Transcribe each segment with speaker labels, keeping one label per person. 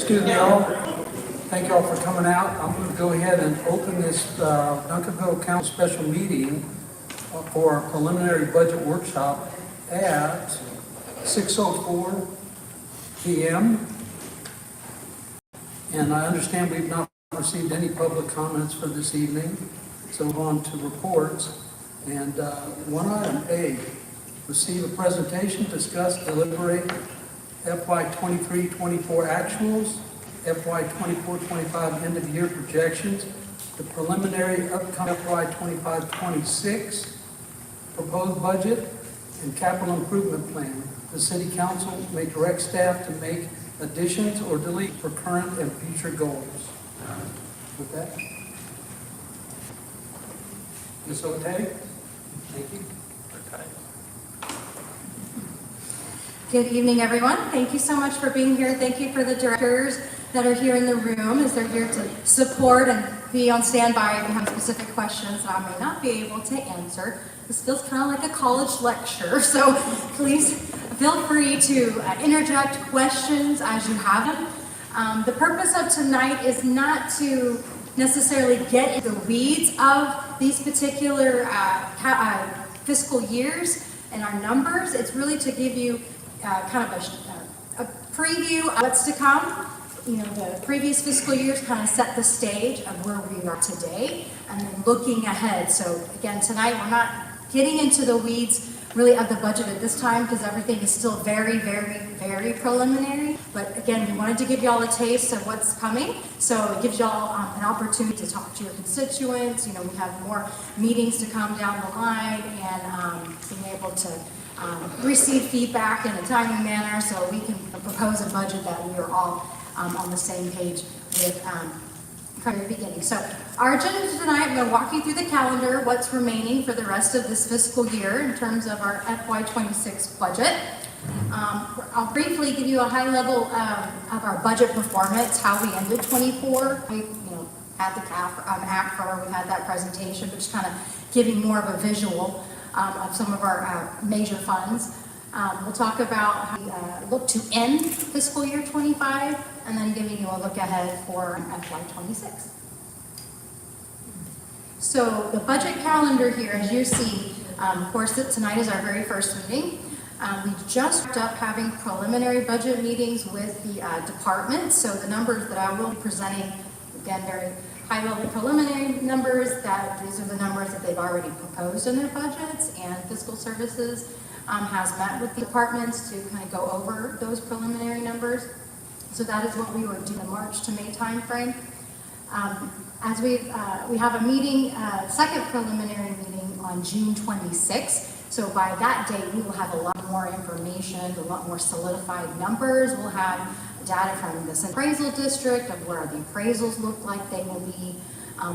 Speaker 1: Excuse me all. Thank you all for coming out. I'm going to go ahead and open this Duncanville Council special meeting for our preliminary budget workshop at 6:04 p.m. And I understand we've not received any public comments for this evening. So on to reports. And one item A, receive a presentation, discuss, deliberate FY 23-24 actuals, FY 24-25 end of year projections, the preliminary upcoming FY 25-26 proposed budget, and capital improvement plan. The City Council may direct staff to make additions or delete for current and future goals. With that, Ms. O'Tay, thank you.
Speaker 2: Okay.
Speaker 3: Good evening, everyone. Thank you so much for being here. Thank you for the directors that are here in the room, as they're here to support and be on standby if you have specific questions that I may not be able to answer. This feels kind of like a college lecture, so please feel free to interject questions as you have them. The purpose of tonight is not to necessarily get into the weeds of these particular fiscal years and our numbers. It's really to give you kind of a preview of what's to come. You know, the previous fiscal years kind of set the stage of where we are today, and then looking ahead. So again, tonight we're not getting into the weeds really of the budget at this time, because everything is still very, very, very preliminary. But again, we wanted to give y'all a taste of what's coming, so it gives y'all an opportunity to talk to your constituents. You know, we have more meetings to come down the line, and being able to receive feedback in a timely manner, so we can propose a budget that we are all on the same page with from the beginning. So our agenda tonight, I'm going to walk you through the calendar, what's remaining for the rest of this fiscal year in terms of our FY26 budget. I'll briefly give you a high level of our budget performance, how we ended 24. We had the ACFR, we had that presentation, but just kind of giving more of a visual of some of our major funds. We'll talk about how we look to end fiscal year 25, and then giving you a look ahead for FY26. So the budget calendar here, as you see, of course, tonight is our very first meeting. We just wrapped up having preliminary budget meetings with the departments. So the numbers that I will be presenting, again, very high-level preliminary numbers, that these are the numbers that they've already proposed in their budgets, and fiscal services has met with the departments to kind of go over those preliminary numbers. So that is what we were doing in the March to May timeframe. As we have a meeting, second preliminary meeting on June 26th. So by that date, we will have a lot more information, a lot more solidified numbers. We'll have data from the appraisal district of where the appraisals look like they will be.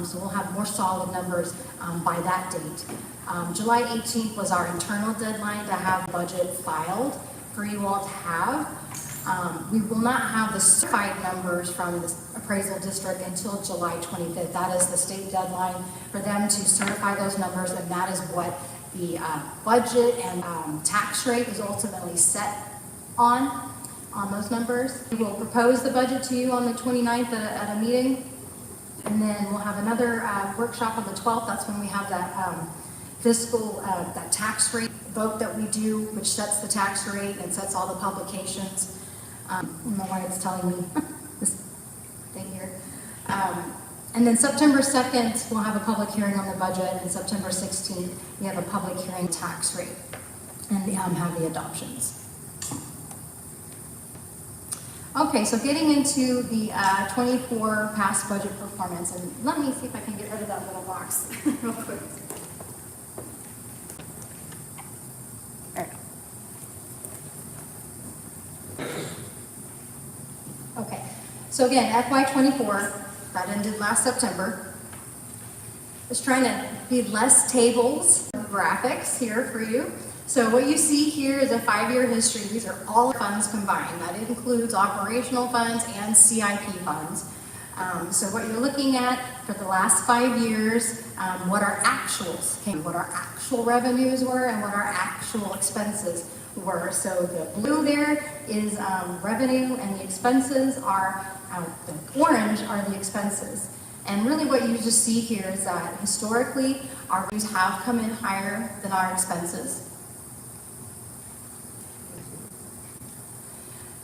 Speaker 3: So we'll have more solid numbers by that date. July 18th was our internal deadline to have budget filed for you all to have. We will not have the certified numbers from the appraisal district until July 25th. That is the state deadline for them to certify those numbers, and that is what the budget and tax rate is ultimately set on those numbers. We will propose the budget to you on the 29th at a meeting, and then we'll have another workshop on the 12th. That's when we have that fiscal, that tax rate vote that we do, which sets the tax rate and sets all the publications. I don't know why it's telling me this thing here. And then September 2nd, we'll have a public hearing on the budget, and September 16th, we have a public hearing tax rate, and have the adoptions. Okay, so getting into the 24 past budget performance, and let me see if I can get rid of that little box real quick. There. Okay, so again, FY24, that ended last September. I was trying to be less tables, graphics here for you. So what you see here is a 5-year history. These are all funds combined. That includes operational funds and CIP funds. So what you're looking at for the last 5 years, what our actuals came, what our actual revenues were, and what our actual expenses were. So the blue there is revenue, and the expenses are, the orange are the expenses. And really what you just see here is that historically, our revenues have come in higher than our expenses.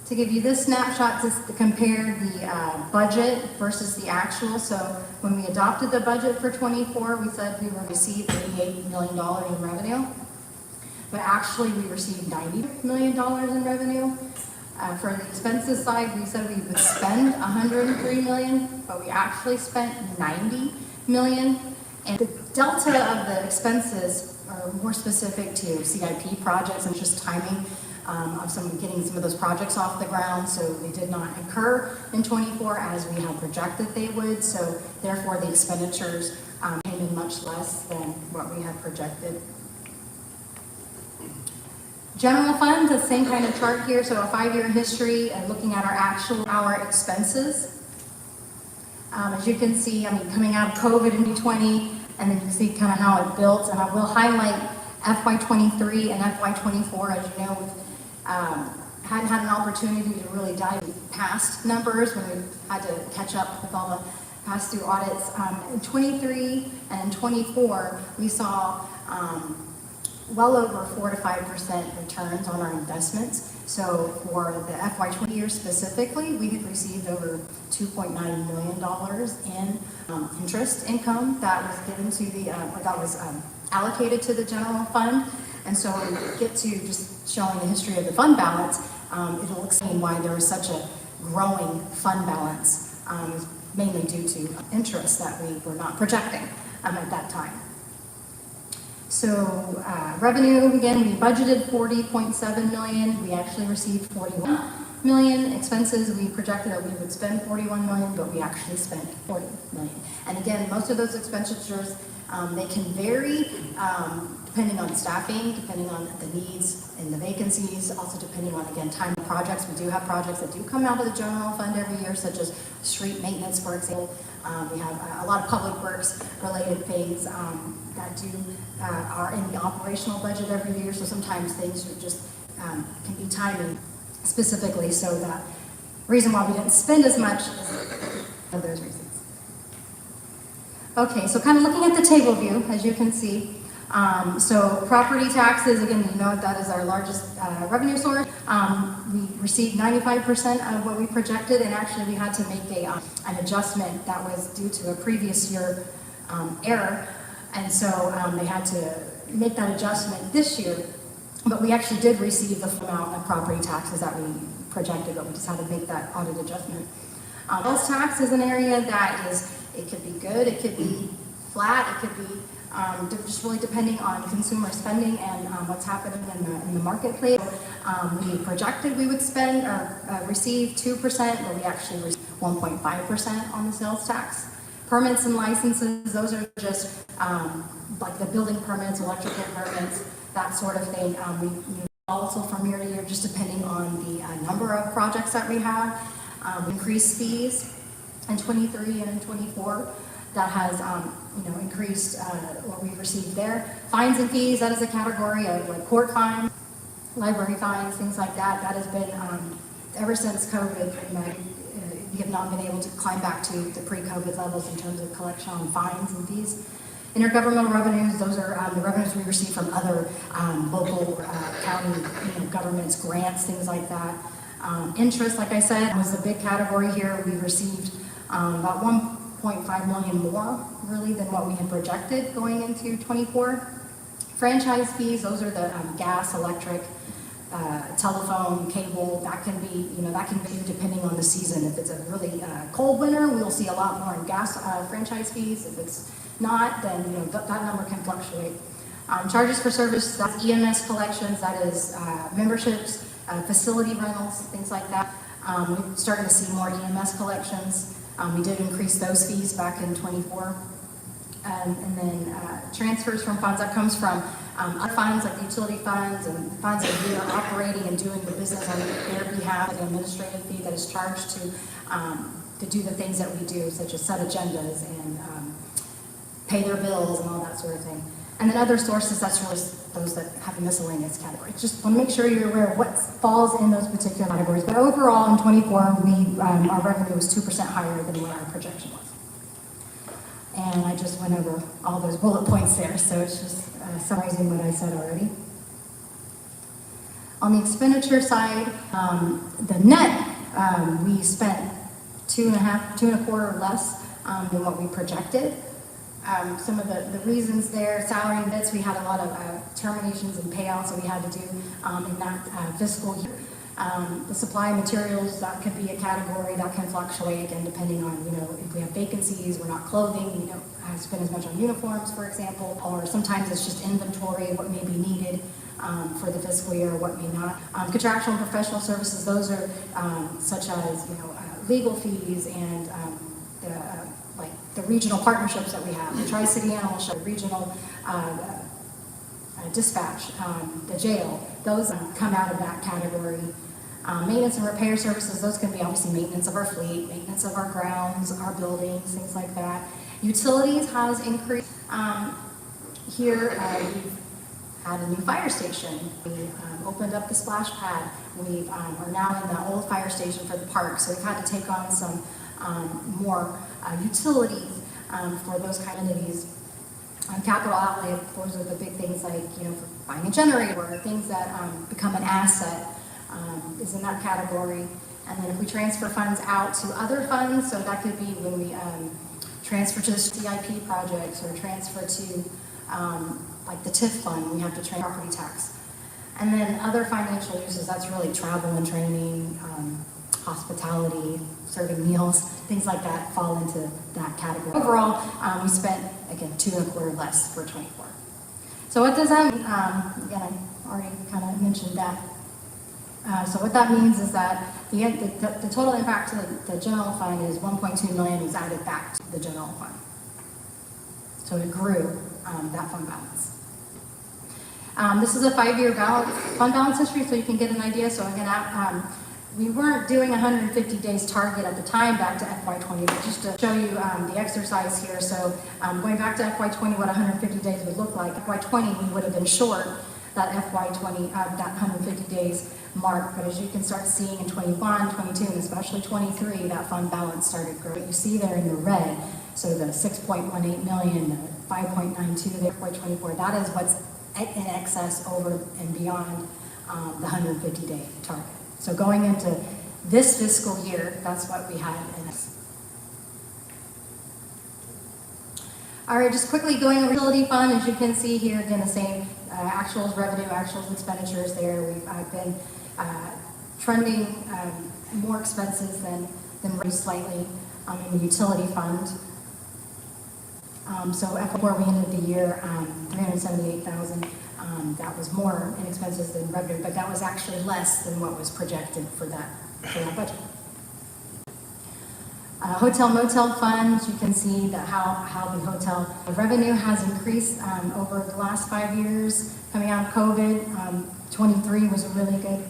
Speaker 3: To give you this snapshot to compare the budget versus the actual. So when we adopted the budget for 24, we said we would receive $88 million in revenue. But actually we received $90 million in revenue. For the expenses side, we said we would spend $103 million, but we actually spent $90 million. And the delta of the expenses are more specific to CIP projects and just timing of getting some of those projects off the ground. So they did not incur in 24 as we had projected they would. So therefore the expenditures came in much less than what we had projected. General fund, the same kind of chart here. So a 5-year history and looking at our expenses. As you can see, coming out of COVID in 2020, and then you can see kind of how it built. And I will highlight FY23 and FY24. As you know, we've hadn't had an opportunity to really dive past numbers when we had to catch up with all the past due audits. In 23 and in 24, we saw well over 4 to 5% returns on our investments. So for the FY20 year specifically, we had received over $2.9 million in interest income that was given to the, that was allocated to the general fund. And so when we get to just showing the history of the fund balance, it'll explain why there was such a growing fund balance, mainly due to interest that we were not projecting at that time. So revenue, again, we budgeted $40.7 million. We actually received $41 million. Expenses, we projected that we would spend $41 million, but we actually spent $40 million. And again, most of those expenditures, they can vary depending on staffing, depending on the needs and the vacancies, also depending on, again, time of projects. We do have projects that do come out of the general fund every year, such as street maintenance, for example. We have a lot of public works related things that are in the operational budget every year, so sometimes things are just can be timing specifically. So the reason why we didn't spend as much is one of those reasons. Okay, so kind of looking at the table view, as you can see, so property taxes, again, you know that is our largest revenue source. We received 95% of what we projected, and actually we had to make an adjustment that was due to a previous year error, and so they had to make that adjustment this year, but we actually did receive the full amount of property taxes that we projected, but we just had to make that audit adjustment. Sales tax is an area that it could be good, it could be flat, it could be just really depending on consumer spending and what's happening in the marketplace. We projected we would spend or receive 2%, but we actually received 1.5% on the sales tax. Permits and licenses, those are just like the building permits, electrical permits, that sort of thing. We also from year to year, just depending on the number of projects that we have. Increased fees in 23 and in 24. That has, increased what we've received there. Fines and fees, that is a category of like court fines, library fines, things like that. That has been, ever since COVID, pretty much, we have not been able to climb back to the pre-COVID levels in terms of collection on fines and fees. Intergovernmental revenues, those are the revenues we receive from other local county governments, grants, things like that. Interest, like I said, was a big category here. We received about $1.5 million more, really, than what we had projected going into 24. Franchise fees, those are the gas, electric, telephone, cable. That can be, that can be depending on the season. If it's a really cold winter, we'll see a lot more in gas franchise fees. If it's not, then that number can fluctuate. Charges for service, that's EMS collections, that is memberships, facility rentals, things like that. We're starting to see more EMS collections. We did increase those fees back in 24. And then transfers from funds, that comes from other funds like utility funds and funds that we are operating and doing the business on their behalf, an administrative fee that is charged to do the things that we do, such as set agendas and pay their bills and all that sort of thing. And then other sources, that's really
Speaker 2: those that have a miscellaneous category. Just want to make sure you're aware of what falls in those particular categories. But overall, in '24, our revenue was 2% higher than what our projection was. And I just went over all those bullet points there, so it's just summarizing what I said already. On the expenditure side, the net, we spent two and a quarter less than what we projected. Some of the reasons there, salary and bits, we had a lot of terminations and payouts that we had to do in that fiscal year. The supply materials, that could be a category that can fluctuate again depending on, if we have vacancies, we're not clothing, we don't spend as much on uniforms, for example, or sometimes it's just inventory of what may be needed for the fiscal year or what may not. Contractual and professional services, those are such as, legal fees and the regional partnerships that we have, the Tri-City Animal Shelter, regional dispatch, the jail, those come out of that category. Maintenance and repair services, those can be obviously maintenance of our fleet, maintenance of our grounds, our buildings, things like that. Utilities has increased. Here, we've had a new fire station. We opened up the splash pad. We are now in the old fire station for the park, so we've had to take on some more utilities for those kind of entities. Capital outlay, those are the big things like, for buying a generator or things that become an asset is in that category. And then if we transfer funds out to other funds, so that could be when we transfer to the CIP projects or transfer to like the TIF fund, we have to train property tax. And then other financial uses, that's really travel and training, hospitality, serving meals, things like that fall into that category. Overall, we spent, again, 2.25 less for '24. So what does that mean? Again, I already kind of mentioned that. So what that means is that the total impact to the general fund is $1.2 million was added back to the general fund. So it grew that fund balance. This is a 5-year fund balance history, so you can get an idea. So again, we weren't doing 150 days target at the time back to FY20, but just to show you the exercise here. So going back to FY20, what 150 days would look like. FY20, we would have been short that FY20, that 150 days mark. But as you can start seeing in 21, 22, and especially 23, that fund balance started growing. You see there in the red, so the 6.18 million, the 5.92, the FY24, that is what's in excess over and beyond the 150-day target. So going into this fiscal year, that's what we had in it. All right, just quickly going over utility fund, as you can see here, again, the same actuals revenue, actuals expenditures there. We've been trending more expenses than revenue slightly in the utility fund. So FY4, we ended the year $378,000. That was more in expenses than revenue, but that was actually less than what was projected for that budget. Hotel motel funds, you can see that how the hotel revenue has increased over the last 5 years. Coming out of COVID, 23 was a really good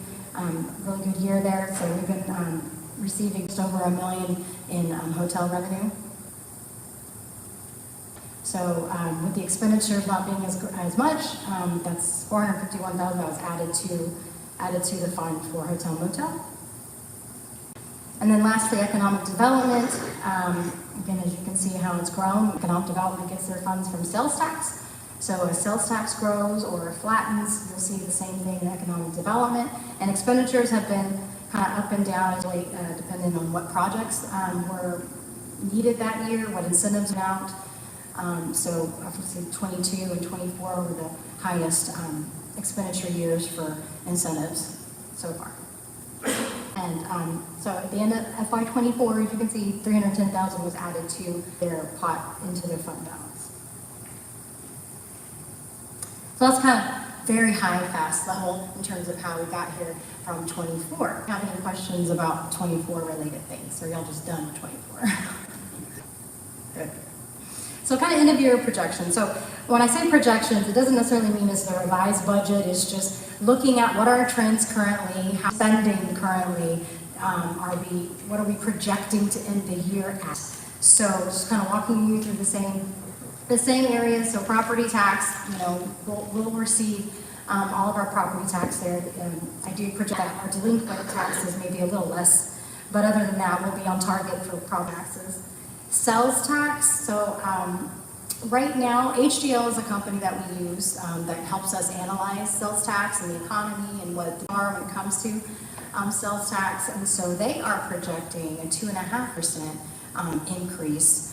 Speaker 2: year there. So we've been receiving just over $1 million in hotel revenue. So with the expenditures not being as much, that's $451,000 that was added to the fund for hotel motel. And then lastly, economic development. Again, as you can see how it's grown, economic development gets their funds from sales tax. So as sales tax grows or flattens, you'll see the same thing in economic development. And expenditures have been kind of up and down, really, depending on what projects were needed that year, what incentives went out. So obviously 22 and 24 were the highest expenditure years for incentives so far. And so at the end of FY24, as you can see, $310,000 was added to their pot into their fund balance. So that's kind of very high, fast level in terms of how we got here from 24. Have any questions about 24 related things? Or y'all just done with 24? Good. So kind of end of year projection. So when I say projections, it doesn't necessarily mean it's the revised budget. It's just looking at what are our trends currently, how spending currently, what are we projecting to end the year at. So just kind of walking you through the same The same areas, so property tax, we'll receive all of our property tax there. I do project that our delinquent taxes may be a little less, but other than that, we'll be on target for property taxes. Sales tax, so right now, HDL is a company that we use that helps us analyze sales tax and the economy and what they are when it comes to sales tax. And so they are projecting a 2.5% increase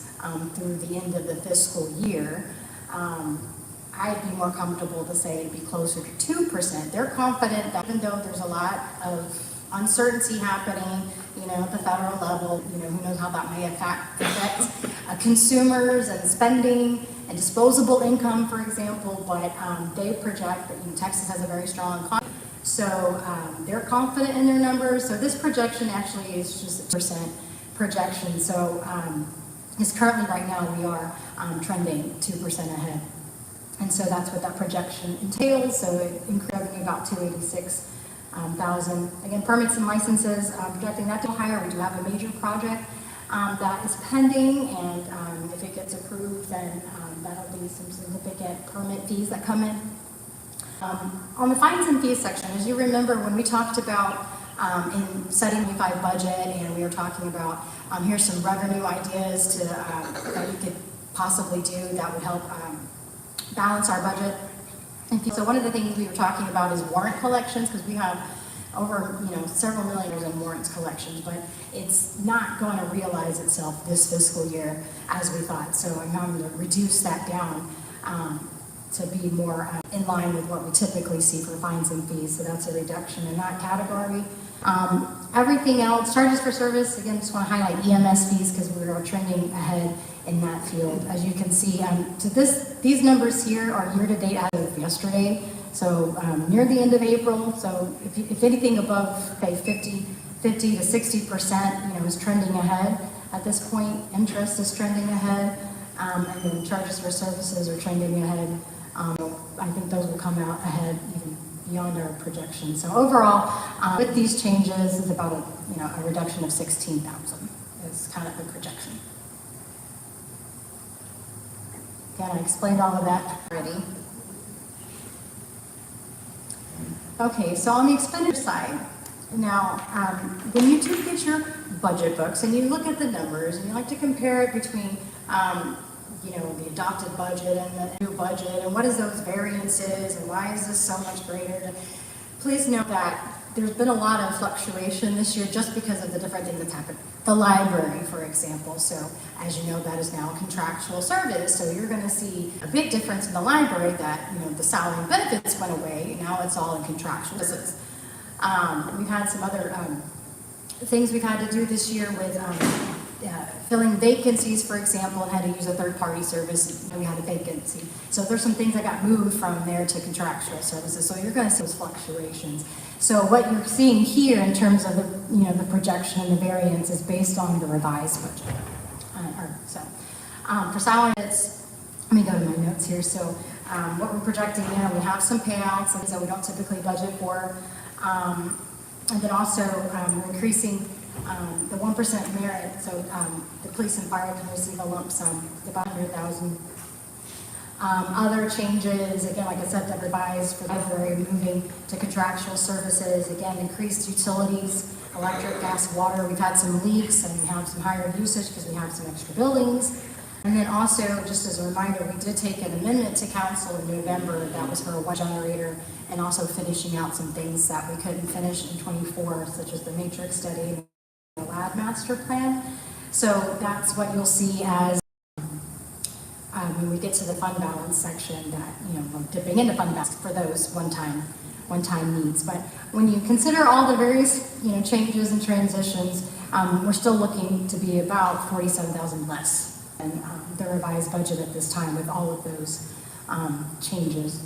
Speaker 2: through the end of the fiscal year. I'd be more comfortable to say it'd be closer to 2%. They're confident that even though there's a lot of uncertainty happening, at the federal level, who knows how that may affect consumers and spending and disposable income, for example, but they project that Texas has a very strong economy. So they're confident in their numbers. So this projection actually is just a percent projection. So it's currently right now we are trending 2% ahead. And so that's what that projection entails. So it increased revenue about 286,000. Again, permits and licenses, projecting that to higher. We do have a major project that is pending, and if it gets approved, then that'll be some significant permit fees that come in. On the fines and fees section, as you remember when we talked about in setting the 5 budget, and we were talking about here's some revenue ideas that we could possibly do that would help balance our budget. And so one of the things we were talking about is warrant collections, because we have over several million in warrants collections, but it's not going to realize itself this fiscal year as we thought. So I'm going to reduce that down to be more in line with what we typically see for fines and fees. So that's a reduction in that category. Everything else, charges for service, again, just want to highlight EMS fees because we are trending ahead in that field. As you can see, so these numbers here are year-to-date as of yesterday, so near the end of April. So if anything above, say, 50 to 60%, is trending ahead at this point. Interest is trending ahead, and then charges for services are trending ahead. I think those will come out ahead even beyond our projections. So overall, with these changes, is about a reduction of 16,000 is kind of the projection. Again, I explained all of that already. Okay, so on the expenditure side, now when you do get your budget books and you look at the numbers and you like to compare it between the adopted budget and the new budget, and what is those variances, and why is this so much greater? Please note that there's been a lot of fluctuation this year just because of the different things that's happened. The library, for example, so as you know, that is now a contractual service, so you're going to see a big difference in the library that, the salary and benefits went away, now it's all in contractual services. We've had some other things we've had to do this year with filling vacancies, for example, and had to use a third-party service. We had a vacancy. So there's some things that got moved from there to contractual services. So you're going to see those fluctuations. So what you're seeing here in terms of the projection and the variance is based on the revised budget. For salary, let me go to my notes here. So what we're projecting now, we have some payouts that we don't typically budget for. And then also we're increasing the 1% merit, so the police and fire can receive a lump sum, about $100,000. Other changes, again, like I said, that revised for the library, moving to contractual services, again, increased utilities, electric, gas, water. We've had some leaks and we have some higher usage because we have some extra buildings. And then also, just as a reminder, we did take an amendment to council in November. That was for a one generator and also finishing out some things that we couldn't finish in 24, such as the matrix study and the lab master plan. So that's what you'll see as when we get to the fund balance section, that we're dipping into fund balance for those one-time needs. But when you consider all the various changes and transitions, we're still looking to be about 47,000 less than the revised budget at this time with all of those changes.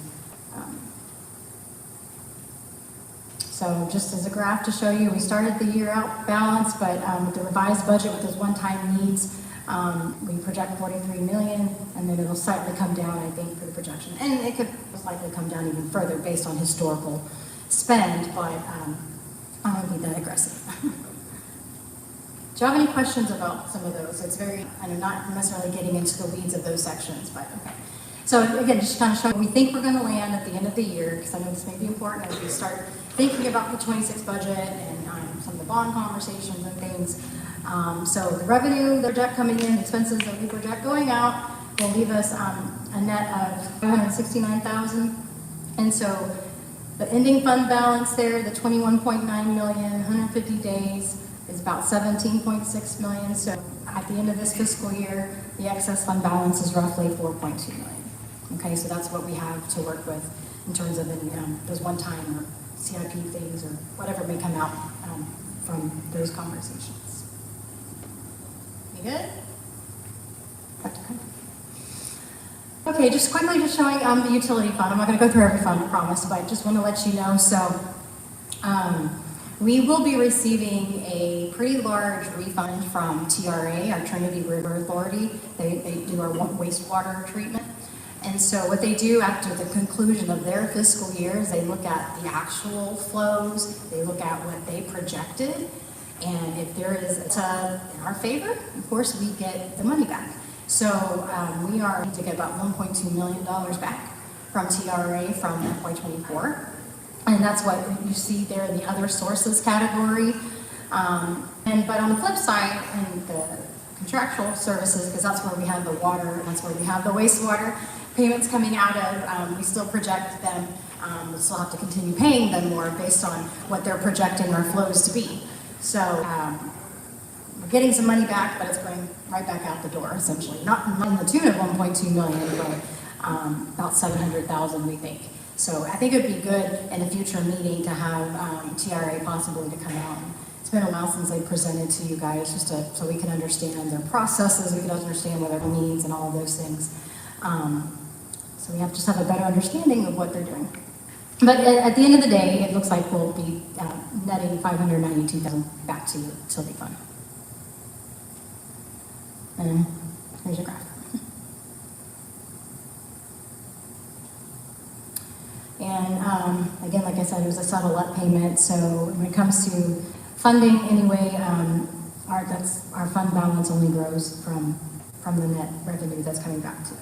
Speaker 2: So just as a graph to show you, we started the year out balanced, but with the revised budget with those one-time needs, we project 43 million, and then it'll slightly come down, I think, for the projection. And it could most likely come down even further based on historical spend, but I won't be that aggressive. Do you have any questions about some of those? It's very, I'm not necessarily getting into the weeds of those sections, but okay. So again, just kind of showing we think we're going to land at the end of the year, because I know this may be important as we start thinking about the 26 budget and some of the bond conversations and things. So the revenue, the project coming in, expenses that we project going out will leave us a net of $569,000. And so the ending fund balance there, the 21.9 million, 150 days, is about 17.6 million. So at the end of this fiscal year, the excess fund balance is roughly 4.2 million. Okay, so that's what we have to work with in terms of those one-time or CIP things or whatever may come out from those conversations. You good? Okay, just quickly just showing the utility fund. I'm not going to go through every fund, I promise, but I just want to let you know. So we will be receiving a pretty large refund from TRA, our Trinity River Authority. They do our wastewater treatment. And so what they do after the conclusion of their fiscal year is they look at the actual flows, they look at what they projected, and if there is in our favor, of course, we get the money back. So we are to get about $1.2 million back from TRA from FY24, and that's what you see there in the other sources category. But on the flip side, in the contractual services, because that's where we have the water, and that's where we have the wastewater payments coming out of, we still project them, we'll still have to continue paying them more based on what they're projecting our flows to be. So we're getting some money back, but it's going right back out the door, essentially. Not in the tune of 1.2 million, but about 700,000, we think. So I think it'd be good in a future meeting to have TRA possibly to come out. It's been a while since they presented to you guys, just so we can understand their processes, we can understand what their needs and all of those things. So we have a better understanding of what they're doing. But at the end of the day, it looks like we'll be netting $592,000 back to the utility fund. And here's your graph. And again, like I said, it was a settle up payment. So when it comes to funding, anyway, our fund balance only grows from the net revenue that's coming back to it.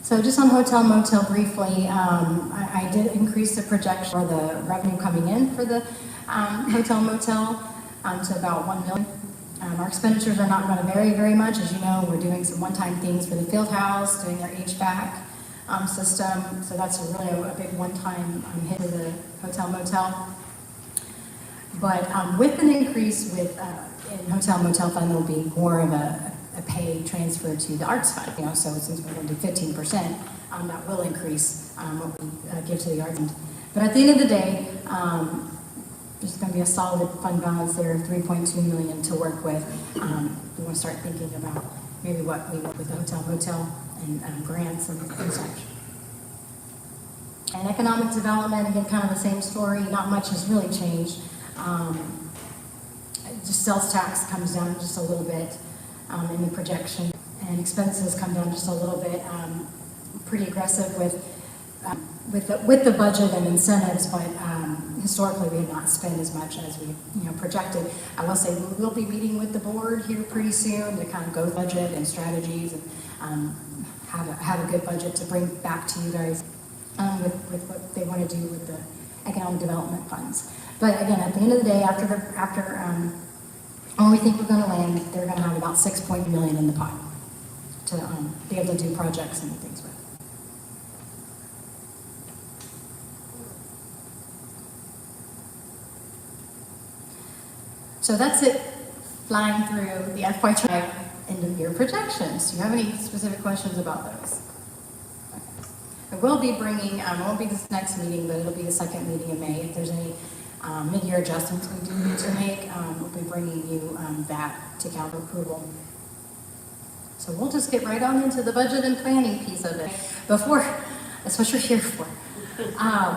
Speaker 2: So just on hotel motel briefly, I did increase the projection for the revenue coming in for the hotel motel to about $1 million. Our expenditures are not going to vary very much. As you know, we're doing some one-time things for the field house, doing their HVAC system. So that's really a big one-time hit to the hotel motel. But with an increase in hotel motel fund, there'll be more of a pay transfer to the arts fund. So since we're going to do 15%, that will increase what we give to the arts fund. But at the end of the day, there's going to be a solid fund balance there of $3.2 million to work with. We want to start thinking about maybe what we work with the hotel motel and grants and such. And economic development, again, kind of the same story. Not much has really changed. Just sales tax comes down just a little bit in the projection, and expenses come down just a little bit. Pretty aggressive with the budget and incentives, but historically we have not spent as much as we projected. I will say we will be meeting with the board here pretty soon to kind of go budget and strategies and have a good budget to bring back to you guys with what they want to do with the economic development funds. But again, at the end of the day, after when we think we're going to land, they're going to have about $6 million in the pot to be able to do projects and things with. So that's it, flying through the FY25 end of year projections. Do you have any specific questions about those? Okay. I will be bringing, it won't be this next meeting, but it'll be the second meeting in May. If there's any mid-year adjustments we do need to make, we'll be bringing you that to council approval. So we'll just get right on into the budget and planning piece of it. That's what you're here for.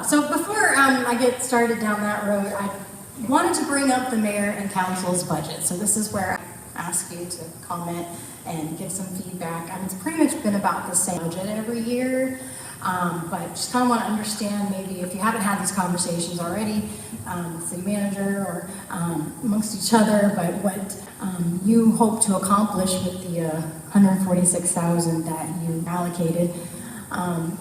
Speaker 2: So before I get started down that road, I wanted to bring up the mayor and council's budget. So this is where I ask you to comment and give some feedback. It's pretty much been about the same budget every year. But just kind of want to understand, maybe if you haven't had these conversations already, city manager or amongst each other, but what you hope to accomplish with the 146,000 that you allocated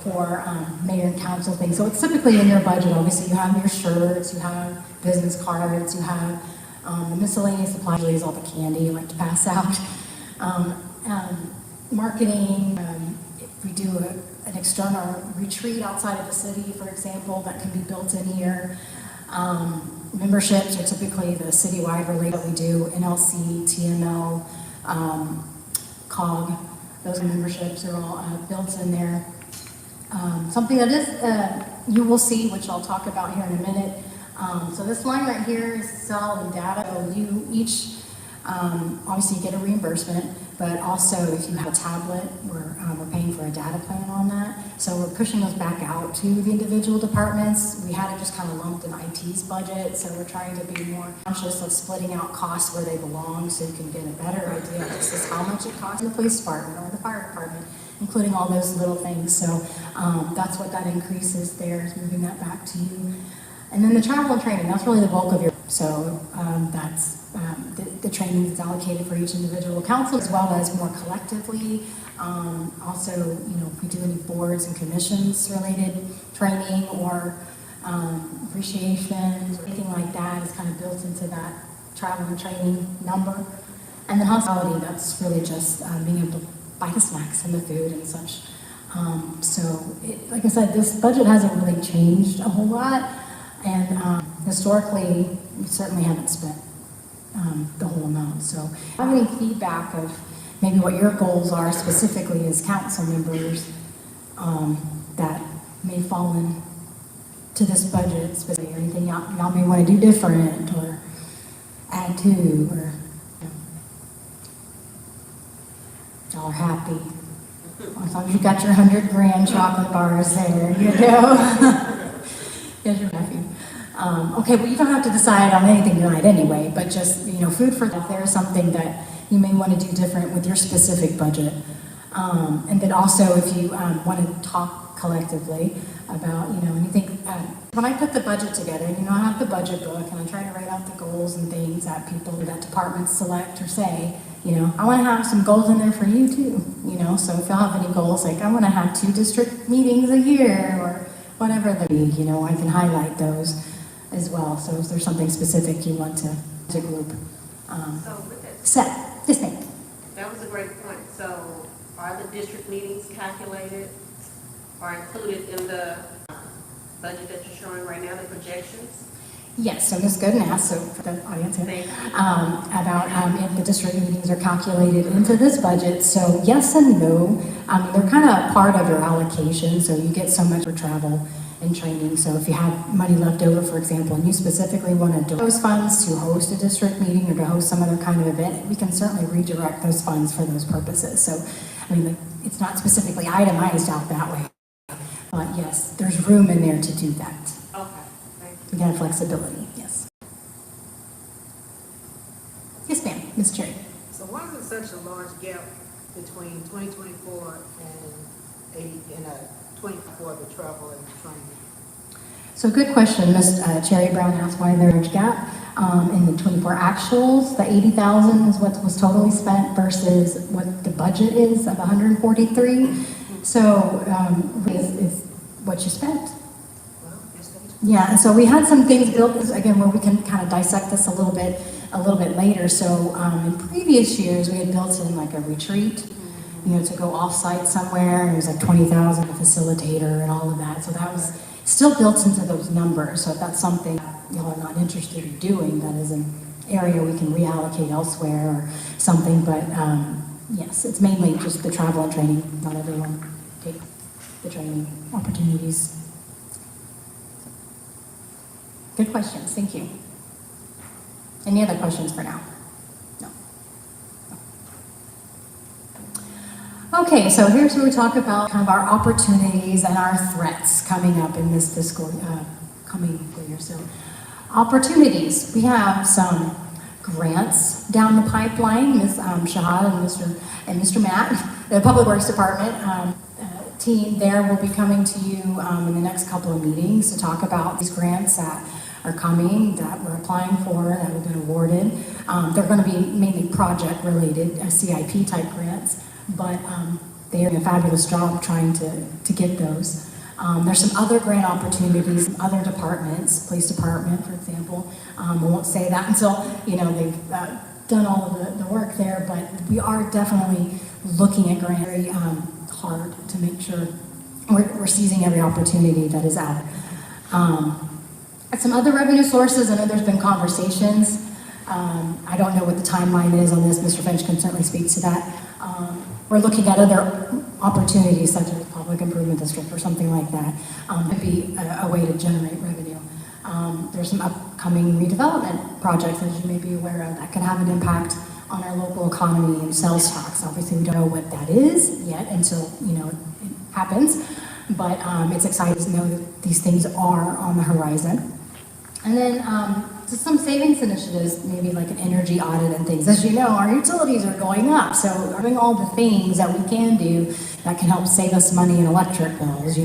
Speaker 2: for mayor and council things. So it's typically in your budget. Obviously, you have your shirts, you have business cards, you have the miscellaneous supplies, is all the candy you like to pass out. Marketing, if we do an external retreat outside of the city, for example, that can be built in here. Memberships are typically the citywide related that we do, NLC, TML, COG, those memberships are all built in there. Something that is, you will see, which I'll talk about here in a minute. So this line right here is cell and data. So you each, obviously you get a reimbursement, but also if you have a tablet, we're paying for a data plan on that. So we're pushing those back out to the individual departments. We had it just kind of lumped in IT's budget, so we're trying to be more conscious of splitting out costs where they belong so you can get a better idea of this is how much it costs in the police department or the fire department, including all those little things. So that's what that increase is there, is moving that back to you. And then the travel and training, that's really the bulk of your, so that's the training that's allocated for each individual council, as well as more collectively. Also, you know, if we do any boards and commissions related training or appreciation, or anything like that is kind of built into that travel and training number. And then hospitality, that's really just being able to buy the snacks and the food and such. Like I said, this budget hasn't really changed a whole lot. And historically, we certainly haven't spent the whole amount. So if you have any feedback of maybe what your goals are specifically as council members that may fall into this budget, specifically, or anything y'all may want to do different or add to, or y'all are happy. As long as you got your 100 grand chocolate bars there, you know. Yes, you're happy. Okay, well, you don't have to decide on anything tonight anyway, but just, you know, food for thought. If there's something that you may want to do different with your specific budget. And then also if you want to talk collectively about, you know, anything. When I put the budget together, you know, I have the budget book and I try to write out the goals and things that people, that departments select or say, you know, I want to have some goals in there for you too, you know, so if y'all have any goals, like I want to have 2 district meetings a year or whatever they be, you know, I can highlight those as well. So if there's something specific you want to group set. Yes, ma'am.
Speaker 4: That was a great point. So are the district meetings calculated or included in the budget that you're showing right now, the projections?
Speaker 2: Yes, so Ms. Gooden asked, so for the audience here, about if the district meetings are calculated into this budget. So yes and no. They're kind of part of your allocation, so you get so much for travel and training. So if you have money left over, for example, and you specifically want to donate those funds to host a district meeting or to host some other kind of event, we can certainly redirect those funds for those purposes. So, I mean, it's not specifically itemized out that way. But yes, there's room in there to do that.
Speaker 4: Okay, thank you.
Speaker 2: We have flexibility, yes. Yes, ma'am, Ms. Cherry.
Speaker 5: So why is there such a large gap between 2024 and 24 the travel and training?
Speaker 2: So good question. Ms. Cherry Brown asked why there's a large gap in the 24 actuals. The 80,000 is what was totally spent versus what the budget is of 143. So is what you spent.
Speaker 5: Well, yes, that is.
Speaker 2: Yeah, and so we had some things built, again, where we can kind of dissect this a little bit later. So in previous years, we had built in like a retreat, you know, to go off-site somewhere, and it was like 20,000 a facilitator and all of that. So that was still built into those numbers. So if that's something that y'all are not interested in doing, that is an area we can reallocate elsewhere or something. But yes, it's mainly just the travel and training. Not everyone take the training opportunities. Good questions, thank you. Any other questions for now? No. Okay, so here's where we talk about kind of our opportunities and our threats coming up in this coming year. So, opportunities. We have some grants down the pipeline. Ms. Shahad and Mr. Matt, the Public Works Department, team there will be coming to you in the next couple of meetings to talk about these grants that are coming, that we're applying for, that have been awarded. They're going to be mainly project-related, CIP type grants, but they are doing a fabulous job trying to get those. There's some other grant opportunities in other departments, police department, for example. I won't say that until, they've done all of the work there, but we are definitely looking at grants very hard to make sure we're seizing every opportunity that is out. Some other revenue sources, I know there's been conversations. I don't know what the timeline is on this. Mr. Finch can certainly speak to that. We're looking at other opportunities such as public improvement district or something like that. Could be a way to generate revenue. There's some upcoming redevelopment projects, as you may be aware of, that can have an impact on our local economy and sales tax. Obviously, we don't know what that is yet until it happens, but it's exciting to know that these things are on the horizon. And then just some savings initiatives, maybe like an energy audit and things. As you know, our utilities are going up, so we're doing all the things that we can do that can help save us money in electric bills.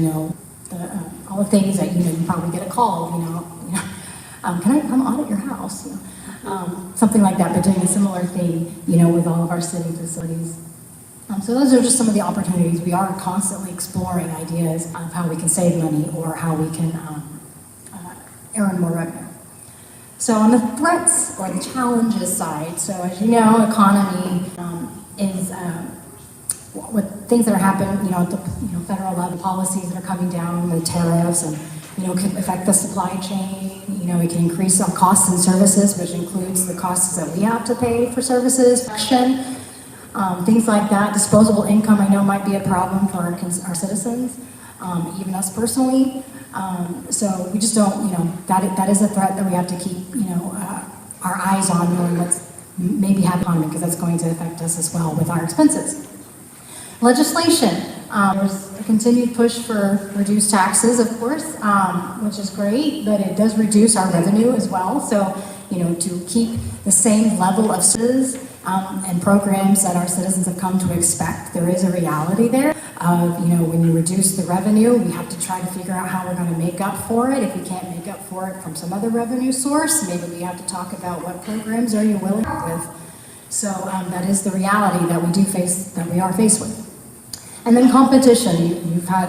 Speaker 2: All the things that you probably get a call. Can I come audit your house? Something like that, but doing a similar thing, with all of our city facilities. So those are just some of the opportunities. We are constantly exploring ideas of how we can save money or how we can earn more revenue. So on the threats or the challenges side, so as you know, economy is with things that are happening, at the federal level, policies that are coming down, the tariffs, and can affect the supply chain. It can increase our costs and services, which includes the costs that we have to pay for services, things like that. Disposable income, I know, might be a problem for our citizens, even us personally. So we just don't, that is a threat that we have to keep, our eyes on, knowing what's maybe happening, because that's going to affect us as well with our expenses. Legislation. There's a continued push for reduced taxes, of course, which is great, but it does reduce our revenue as well. So, to keep the same level of services and programs that our citizens have come to expect, there is a reality there of, when you reduce the revenue, we have to try to figure out how we're going to make up for it. If we can't make up for it from some other revenue source, maybe we have to talk about what programs are you willing with. So that is the reality that we are faced with. And then competition. You've had,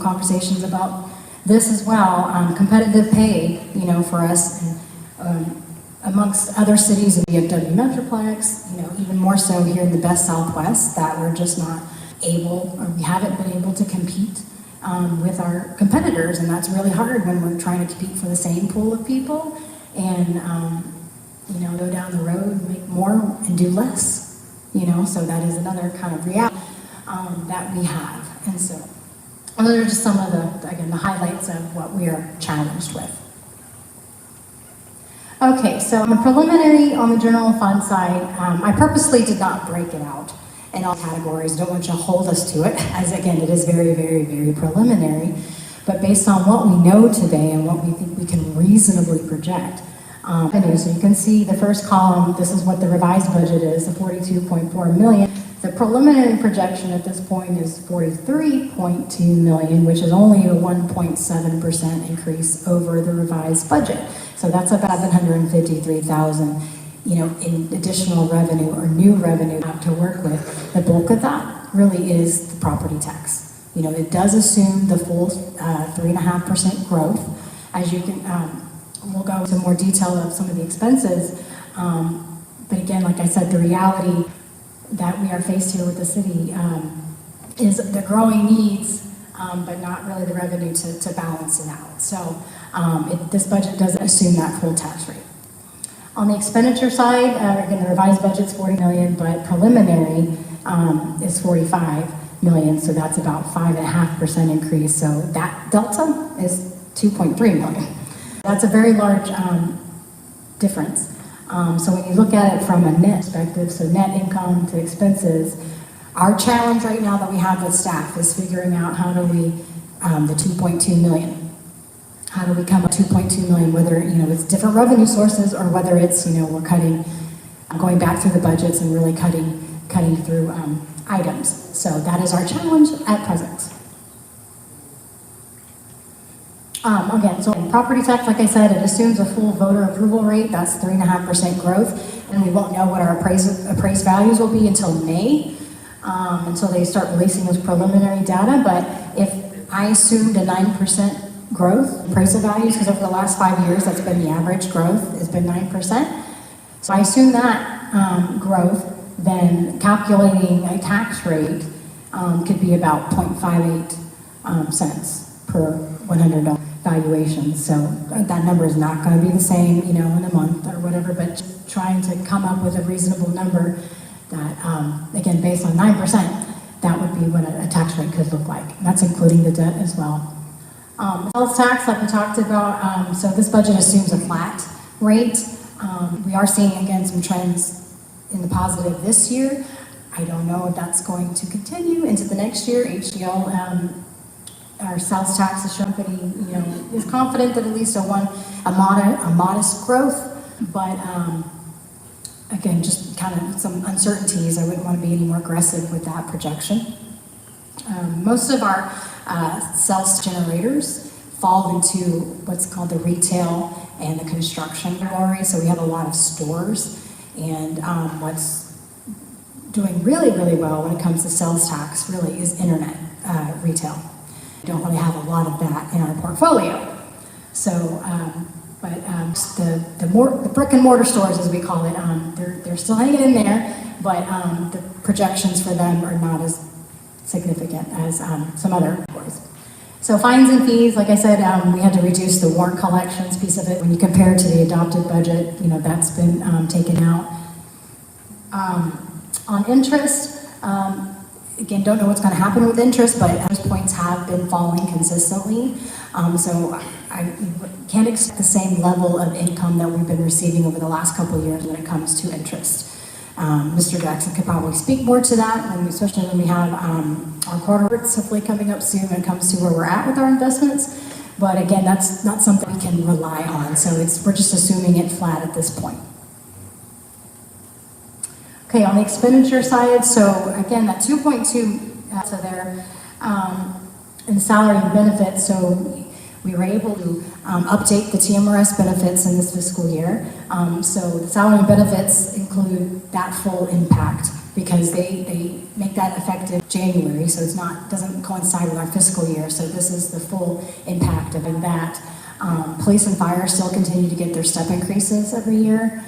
Speaker 2: conversations about this as well. Competitive pay, for us, and, amongst other cities in the DFW Metroplex, even more so here in the best Southwest, that we're just not able, or we haven't been able to compete with our competitors, and that's really hard when we're trying to compete for the same pool of people, and go down the road, make more, and do less. So that is another kind of reality that we have. And so those are just some of the highlights of what we are challenged with. Okay, so on the preliminary, on the general fund side, I purposely did not break it out in all categories. Don't want you to hold us to it, as again, it is very, very, very preliminary. But based on what we know today and what we think we can reasonably project, so you can see the first column, this is what the revised budget is, the $42.4 million. The preliminary projection at this point is $43.2 million, which is only a 1.7% increase over the revised budget. So that's about $753,000, in additional revenue or new revenue to work with. The bulk of that really is the property tax. It does assume the full 3.5% growth. As you can, we'll go into more detail of some of the expenses. But again, like I said, the reality that we are faced here with the city is the growing needs, but not really the revenue to balance it out. So this budget doesn't assume that full tax rate. On the expenditure side, again, the revised budget's $40 million, but preliminary is $45 million, so that's about 5.5% increase. So that delta is $2.3 million. That's a very large difference. So when you look at it from a net perspective, so net income to expenses, our challenge right now that we have with staff is figuring out how do we, the $2.2 million. How do we come up with $2.2 million, whether, it's different revenue sources or whether it's, we're cutting, going back through the budgets and really cutting through items. So that is our challenge at present. Again, so property tax, like I said, it assumes a full voter approval rate, that's 3.5% growth, and we won't know what our appraised values will be until May, until they start releasing those preliminary data. But if I assumed a 9% growth in appraisal values, because over the last 5 years, that's been the average growth, has been 9%. So I assume that growth, then calculating a tax rate could be about 0.58 cents per $100 valuation. So that number is not going to be the same, in a month or whatever, but just trying to come up with a reasonable number that, again, based on 9%, that would be what a tax rate could look like. And that's including the debt as well. Sales tax, like we talked about, so this budget assumes a flat rate. We are seeing, again, some trends in the positive this year. I don't know if that's going to continue into the next year. HDL, our sales tax assurance company, is confident that at least a modest growth, but again, just kind of some uncertainties. I wouldn't want to be any more aggressive with that projection. Most of our sales generators fall into what's called the retail and the construction category. So we have a lot of stores, and what's doing really, really well when it comes to sales tax really is internet retail. We don't really have a lot of that in our portfolio. So, the brick and mortar stores, as we call it, they're still hanging in there, but the projections for them are not as significant as some other categories. So fines and fees, like I said, we had to reduce the warrant collections piece of it. When you compare it to the adopted budget, that's been taken out. On interest, again, don't know what's going to happen with interest, but interest points have been falling consistently. So I can't expect the same level of income that we've been receiving over the last couple of years when it comes to interest. Mr. Jackson could probably speak more to that, especially when we have our quarter hopefully coming up soon when it comes to where we're at with our investments. But again, that's not something we can rely on. So we're just assuming it flat at this point. Okay, on the expenditure side, so again, that 2.2, so there, in salary and benefits, so we were able to update the TMRS benefits in this fiscal year. So the salary and benefits include that full impact because they make that effective January, so doesn't coincide with our fiscal year. So this is the full impact of that. Police and fire still continue to get their step increases every year.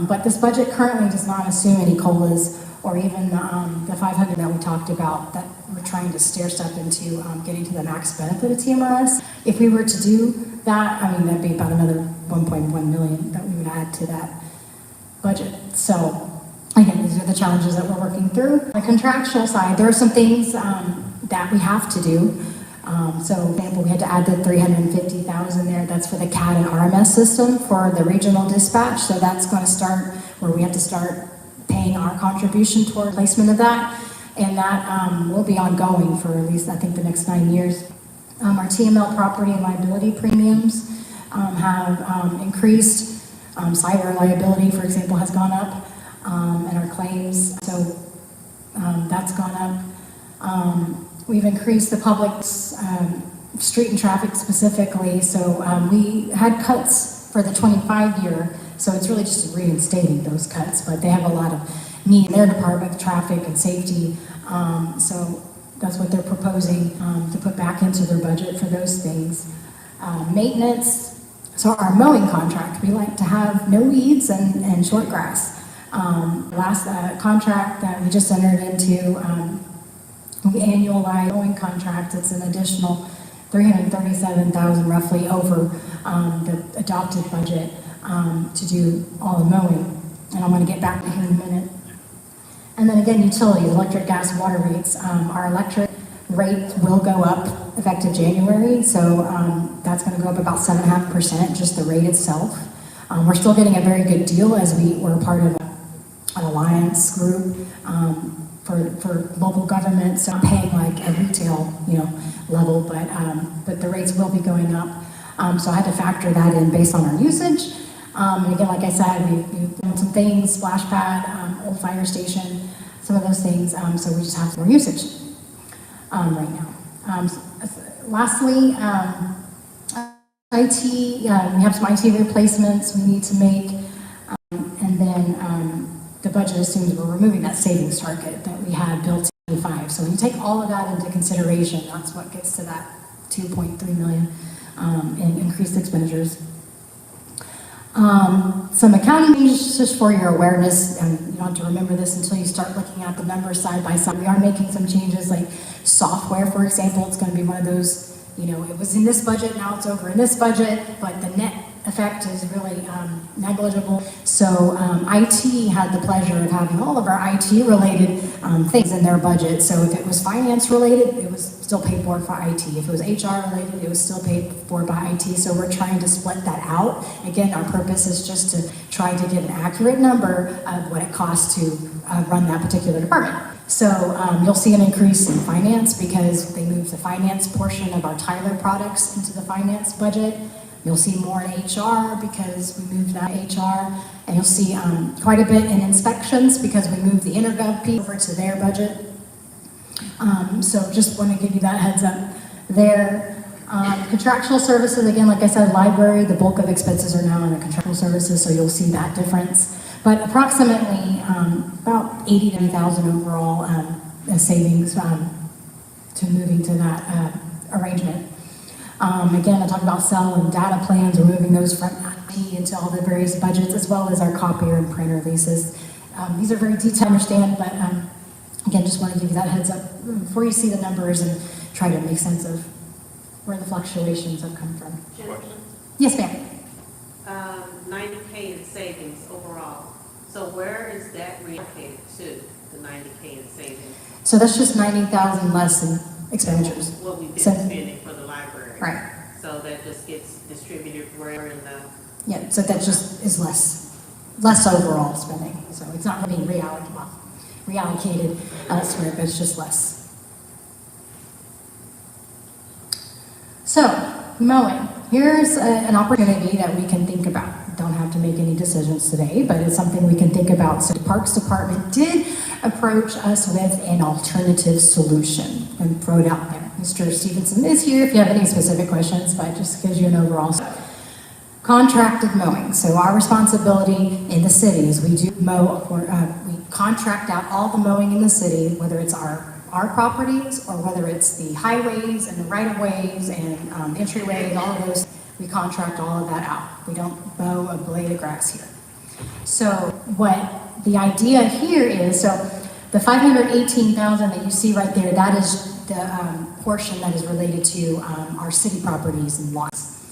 Speaker 2: But this budget currently does not assume any COLAs or even the 500 that we talked about that we're trying to stair step into getting to the max benefit of TMRS. If we were to do that, that'd be about another 1.1 million that we would add to that budget. So again, these are the challenges that we're working through. On the contractual side, there are some things that we have to do. So, for example, we had to add the $350,000 there. That's for the CAD and RMS system for the regional dispatch. So that's going to start where we have to start paying our contribution toward placement of that. And that will be ongoing for at least, I think, the next 9 years. Our TML property and liability premiums have increased. Cyber liability, for example, has gone up, and our claims, so that's gone up. We've increased the public's street and traffic specifically, so we had cuts for the 25 year, so it's really just reinstating those cuts, but they have a lot of need in their department, traffic and safety, so that's what they're proposing to put back into their budget for those things. Maintenance, so our mowing contract, we like to have no weeds and short grass. Last contract that we just entered into, the annualized mowing contract, it's an additional $337,000 roughly over the adopted budget to do all the mowing. And I'm going to get back to here in a minute. And then again, utilities, electric, gas, water rates. Our electric rate will go up effective January, so that's going to go up about 7.5%, just the rate itself. We're still getting a very good deal as we're part of an alliance group for local government, so I'm paying like a retail, level, but the rates will be going up. So I had to factor that in based on our usage. And again, like I said, we've done some things, splash pad, old fire station, some of those things. So we just have more usage right now. Lastly, IT, we have some IT replacements we need to make, and then the budget assumes we're removing that savings target that we had built in 25. So when you take all of that into consideration, that's what gets to that 2.3 million in increased expenditures. Some accounting changes just for your awareness, and you don't have to remember this until you start looking at the numbers side by side. We are making some changes, like software, for example. It's going to be one of those, you know, it was in this budget, now it's over in this budget, but the net effect is really negligible. So IT had the pleasure of having all of our IT-related things in their budget. So if it was finance-related, it was still paid for by IT. If it was HR-related, it was still paid for by IT. So we're trying to split that out. Again, our purpose is just to try to get an accurate number of what it costs to run that particular department. So you'll see an increase in finance because they moved the finance portion of our Tyler products into the finance budget. You'll see more in HR because we moved that HR. And you'll see quite a bit in inspections because we moved the InterGov piece over to their budget. So just want to give you that heads up there. Contractual services, again, like I said, library, the bulk of expenses are now in the contractual services, so you'll see that difference. But approximately about 80 to 90,000 overall savings to moving to that arrangement. Again, I talked about cell and data plans. We're moving those from IT into all the various budgets, as well as our copier and printer leases. These are very detailed to understand, but again, just want to give you that heads up before you see the numbers and try to make sense of where the fluctuations have come from.
Speaker 4: Jennifer,
Speaker 2: Yes, ma'am.
Speaker 4: 90K in savings overall. So where is that reallocated to, the 90K in savings?
Speaker 2: So that's just 90,000 less in expenditures.
Speaker 4: What we've been
Speaker 2: So-
Speaker 4: spending for the library.
Speaker 2: Right.
Speaker 4: So that just gets distributed where in the,
Speaker 2: Yeah, so that just is less overall spending. So it's not being reallocated elsewhere, but it's just less. So, mowing. Here's an opportunity that we can think about. Don't have to make any decisions today, but it's something we can think about. So the Parks Department did approach us with an alternative solution and throw it out there. Mr. Stevenson is here if you have any specific questions, but just gives you an overall. Contracted mowing. So our responsibility in the city is we do mow, we contract out all the mowing in the city, whether it's our properties or whether it's the highways and the right-of-ways and entryways, all of those, we contract all of that out. We don't mow a blade of grass here. So what the idea here is, so the 518,000 that you see right there, that is the portion that is related to our city properties and lots.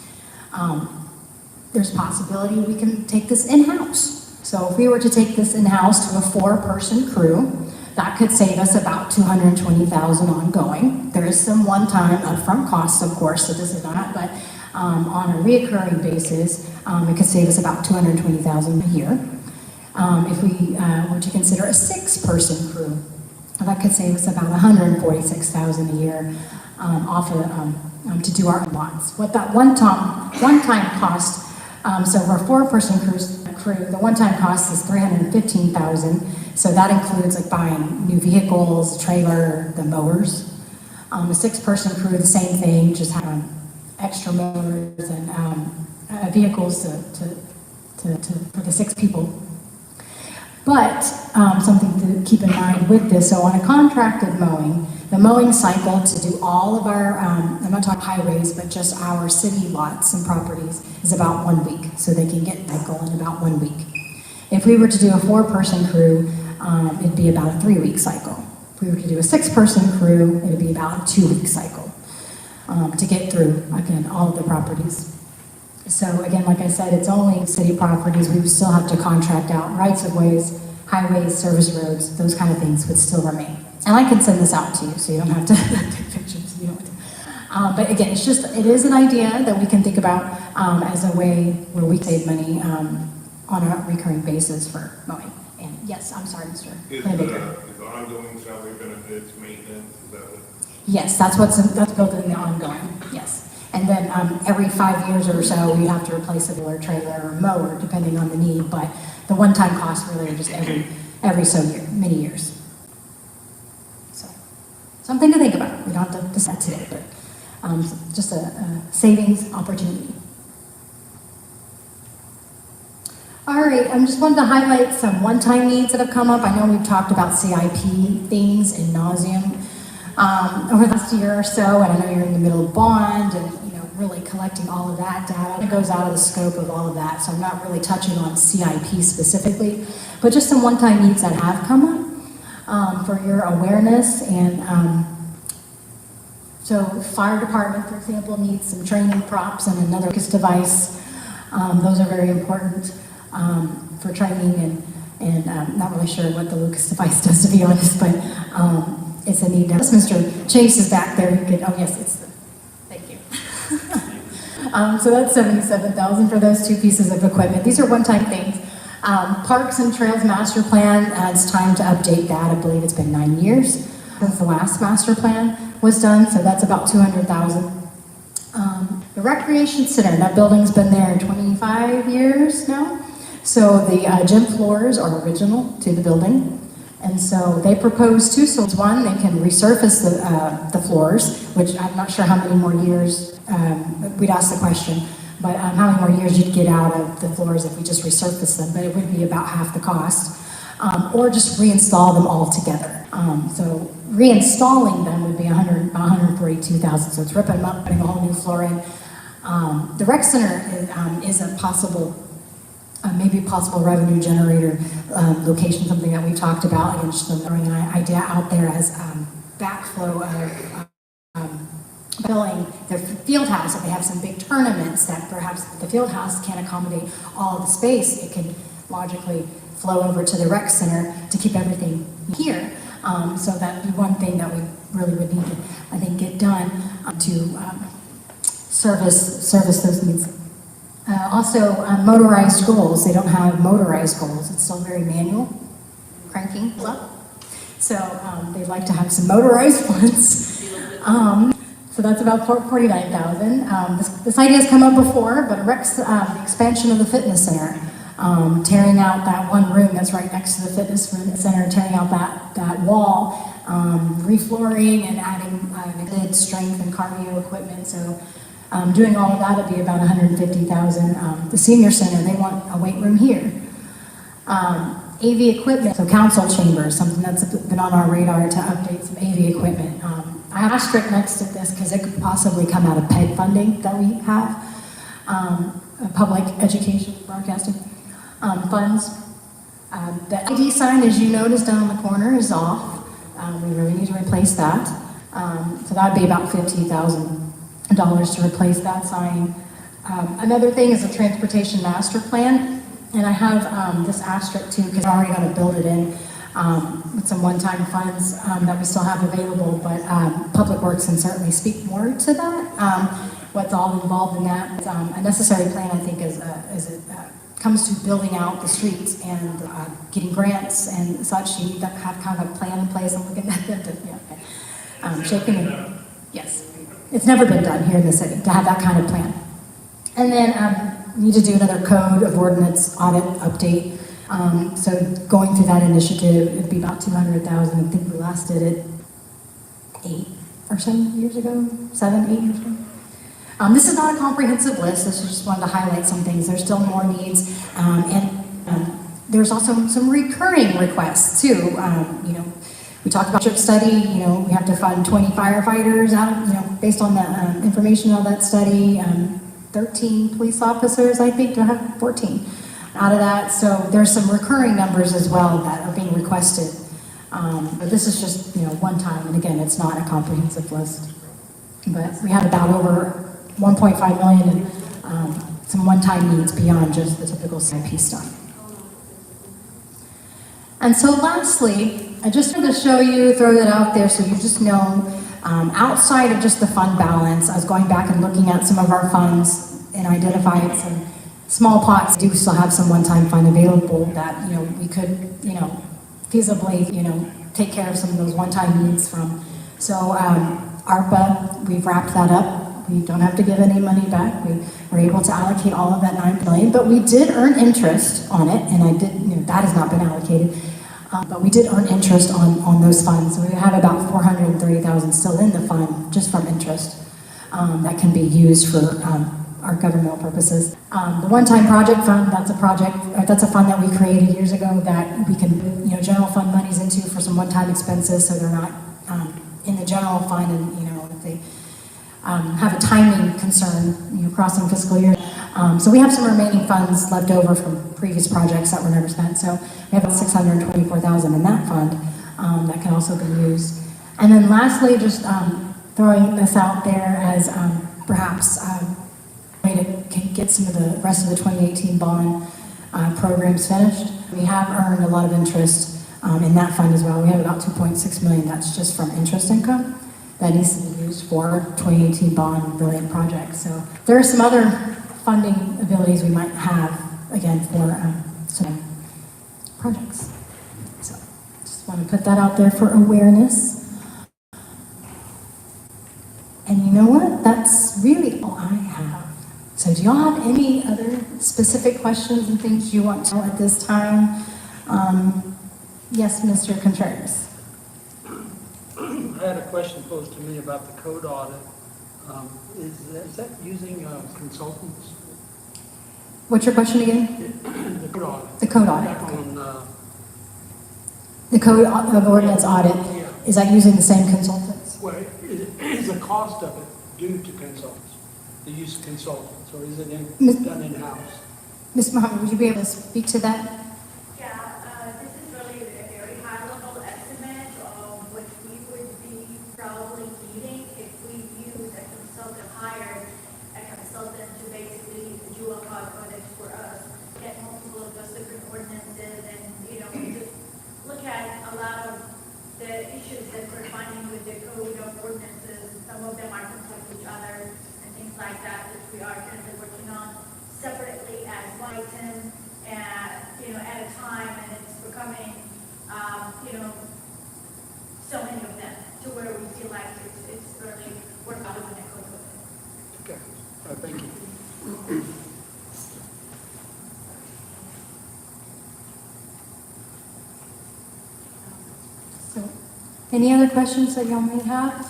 Speaker 2: There's a possibility we can take this in-house. So if we were to take this in-house to a 4-person crew, that could save us about $220,000 ongoing. There is some one-time upfront costs, of course, so this is not, but on a reoccurring basis, it could save us about $220,000 a year. If we were to consider a 6-person crew, that could save us about $146,000 a year off of, to do our lots. What that one-time cost, so for a 4-person crew, the one-time cost is $315,000. So that includes like buying new vehicles, trailer, the mowers. The 6-person crew, the same thing, just have extra mowers and vehicles for the 6 people. But something to keep in mind with this, so on a contracted mowing, the mowing cycle to do all of our, I'm not talking highways, but just our city lots and properties is about 1 week. So they can get cycle in about 1 week. If we were to do a 4-person crew, it'd be about a 3-week cycle. If we were to do a 6-person crew, it'd be about a 2-week cycle to get through, again, all of the properties. So again, like I said, it's only city properties. We would still have to contract out rights of ways, highways, service roads, those kind of things would still remain. And I can send this out to you, so you don't have to take pictures. You don't but again, it is an idea that we can think about as a way where we save money on a recurring basis for mowing. And yes, I'm sorry, Mr.
Speaker 6: Is the ongoing salary benefits maintenance, is that what?
Speaker 2: Yes, that's built in the ongoing, yes. And then every 5 years or so, we have to replace a wheeler, trailer, or mower, depending on the need. But the one-time costs really are just every so year, many years. So something to think about. We don't have to decide today, but just a savings opportunity. All right, I just wanted to highlight some one-time needs that have come up. I know we've talked about CIP things in nauseam over the last year or so, and I know you're in the middle of bond and, you know, really collecting all of that data. It goes out of the scope of all of that, so I'm not really touching on CIP specifically, but just some one-time needs that have come up for your awareness. And so fire department, for example, needs some training props and another focus device. Those are very important for training, and not really sure what the Lucas device does, to be honest, but it's a need. Mr. Chase is back there. You could, oh yes, it's the, thank you. So that's $77,000 for those two pieces of equipment. These are one-time things. Parks and Trails Master Plan, it's time to update that. I believe it's been 9 years since the last master plan was done, so that's about $200,000. The Recreation Center, that building's been there 25 years now. So the gym floors are original to the building. And so they propose two solutions. One, they can resurface the floors, which I'm not sure how many more years, we'd ask the question, but how many more years you'd get out of the floors if we just resurface them, but it would be about half the cost. Or just reinstall them all together. So reinstalling them would be $142,000. So it's ripping them up, putting a whole new floor in. The rec center is a possible, maybe a possible revenue generator location, something that we talked about. Again, just throwing an idea out there as backflow of filling their field house. If they have some big tournaments that perhaps the field house can't accommodate all of the space, it can logically flow over to the rec center to keep everything here. So that'd be one thing that we really would need to, I think, get done to service those needs. Also, motorized goals. They don't have motorized goals. It's still very manual, cranking up. So they'd like to have some motorized ones. So that's about $49,000. This idea has come up before, but the expansion of the fitness center, tearing out that one room that's right next to the fitness center, tearing out that wall, reflooring and adding strength and cardio equipment. So doing all of that would be about $150,000. The senior center, they want a weight room here. AV equipment, so council chambers, something that's been on our radar to update some AV equipment. I have an asterisk next to this because it could possibly come out of PEG funding that we have, public education broadcasting funds. The ID sign, as you noticed down in the corner, is off. We really need to replace that. So that would be about $50,000 to replace that sign. Another thing is a transportation master plan, and I have this asterisk too because I'm already going to build it in with some one-time funds that we still have available, but Public Works can certainly speak more to that. What's all involved in that? A necessary plan, I think, as it comes to building out the streets and getting grants and such. You need to have kind of a plan in place. I'm looking at them. Yeah, okay. Shaking it. Yes. It's never been done here in the city to have that kind of plan. And then need to do another code of ordinance audit update. So going through that initiative, it'd be about $200,000. I think we last did it 8 or 7 years ago, 7, 8 years ago. This is not a comprehensive list. This is just wanted to highlight some things. There's still more needs, and there's also some recurring requests too. You know, we talked about trip study. You know, we have to fund 20 firefighters out. You know, based on the information of that study, 13 police officers, I think, to have 14 out of that. So there's some recurring numbers as well that are being requested. But this is just, you know, one time, and again, it's not a comprehensive list. But we have about over 1.5 million in some one-time needs beyond just the typical CIP stuff. And so lastly, I just wanted to show you, throw that out there so you just know, outside of just the fund balance, I was going back and looking at some of our funds and identifying some small pots. We do still have some one-time fund available that, you know, we could, you know, feasibly, you know, take care of some of those one-time needs from. So ARPA, we've wrapped that up. We don't have to give any money back. We were able to allocate all of that $9 million, but we did earn interest on it, and I did, you know, that has not been allocated. But we did earn interest on those funds. So we have about $430,000 still in the fund just from interest that can be used for our governmental purposes. The one-time project fund, that's a fund that we created years ago that we can, general fund monies into for some one-time expenses, so they're not in the general fund, and, if they have a timing concern, crossing fiscal year. So we have some remaining funds left over from previous projects that were never spent, so we have about $624,000 in that fund that can also be used. And then lastly, just throwing this out there as perhaps a way to get some of the rest of the 2018 bond programs finished. We have earned a lot of interest in that fund as well. We have about $2.6 million. That's just from interest income that needs to be used for 2018 bond related projects. So there are some other funding abilities we might have, again, for some projects. So just want to put that out there for awareness. And you know what? That's really all I have. So do y'all have any other specific questions and things you want to know at this time? Yes, Mr. Contreras.
Speaker 1: I had a question posed to me about the code audit. Is that using consultants?
Speaker 2: What's your question again?
Speaker 1: The code audit.
Speaker 2: The code audit.
Speaker 1: Back on,
Speaker 2: The code of ordinance audit,
Speaker 1: yeah.
Speaker 2: is that using the same consultants?
Speaker 1: Well, is the cost of it due to consultants, the use of consultants, or is it done in-house?
Speaker 2: Ms. Muhammad, would you be able to speak to that?
Speaker 7: Yeah, this is really a very high-level estimate of what we would be probably needing if we use a consultant, hire a consultant to basically do a hard audit for us, get multiple of those different ordinances, and, just look at a lot of the issues that we're finding with the code of ordinances. Some of them are conflict with each other and things like that, which we are currently working on separately as one item, and, at a time, and it's becoming, so many of them, to where we feel like it's really worthwhile doing a code of it.
Speaker 1: Okay, thank you.
Speaker 2: So, any other questions that y'all may have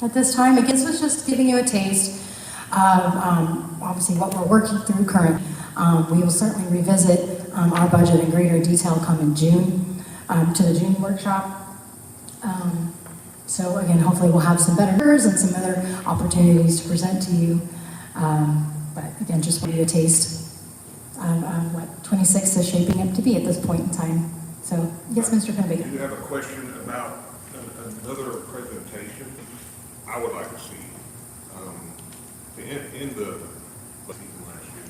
Speaker 2: at this time? Again, this was just giving you a taste of obviously what we're working through currently. We will certainly revisit our budget in greater detail come in June, to the June workshop. So again, hopefully we'll have some better numbers and some other opportunities to present to you. But again, just want you a taste of what 26 is shaping up to be at this point in time. So, yes, Mr.
Speaker 6: I
Speaker 2: Finnegan.
Speaker 6: do have a question about another presentation I would like to see. In the season last year,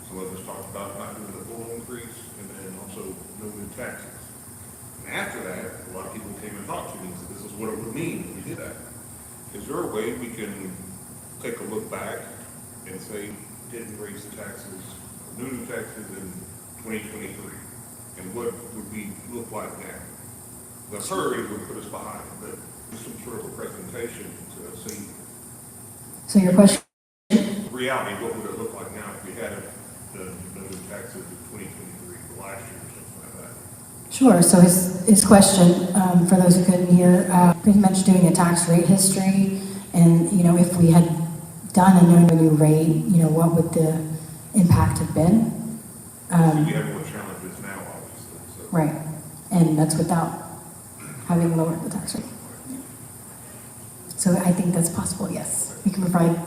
Speaker 6: some of us talked about not doing the full increase and then also no new taxes. And after that, a lot of people came and talked to me and said, this is what it would mean if we did that. Is there a way we can take a look back and say, didn't raise the taxes, no new taxes in 2023? And what would we look like now? The hurry would put us behind, but some sort of a presentation to see
Speaker 2: So your question.
Speaker 6: reality, what would it look like now if we had the new taxes in 2023, the last year or something like that?
Speaker 2: Sure. So his question, for those who couldn't hear, pretty much doing a tax rate history, and if we had done a new rate, what would the impact have been?
Speaker 6: So you have more challenges now, obviously. So.
Speaker 2: Right, and that's without having lowered the tax rate. So I think that's possible. Yes, we can provide.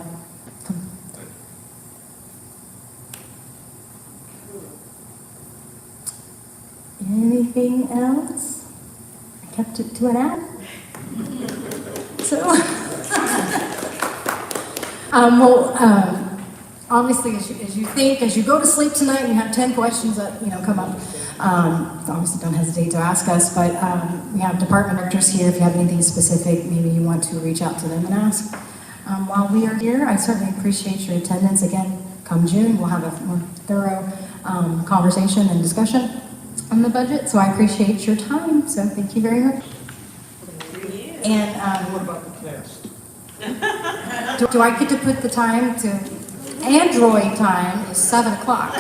Speaker 2: Anything else? I kept it to an ad. So, obviously, as you go to sleep tonight and you have 10 questions that, come up, obviously don't hesitate to ask us, but we have department directors here. If you have anything specific, maybe you want to reach out to them and ask. While we are here, I certainly appreciate your attendance. Again, come June, we'll have a more thorough conversation and discussion on the budget, so I appreciate your time, so thank you very much. And
Speaker 1: What about the test?
Speaker 2: do I get to put the time to, Android time is 7 o'clock.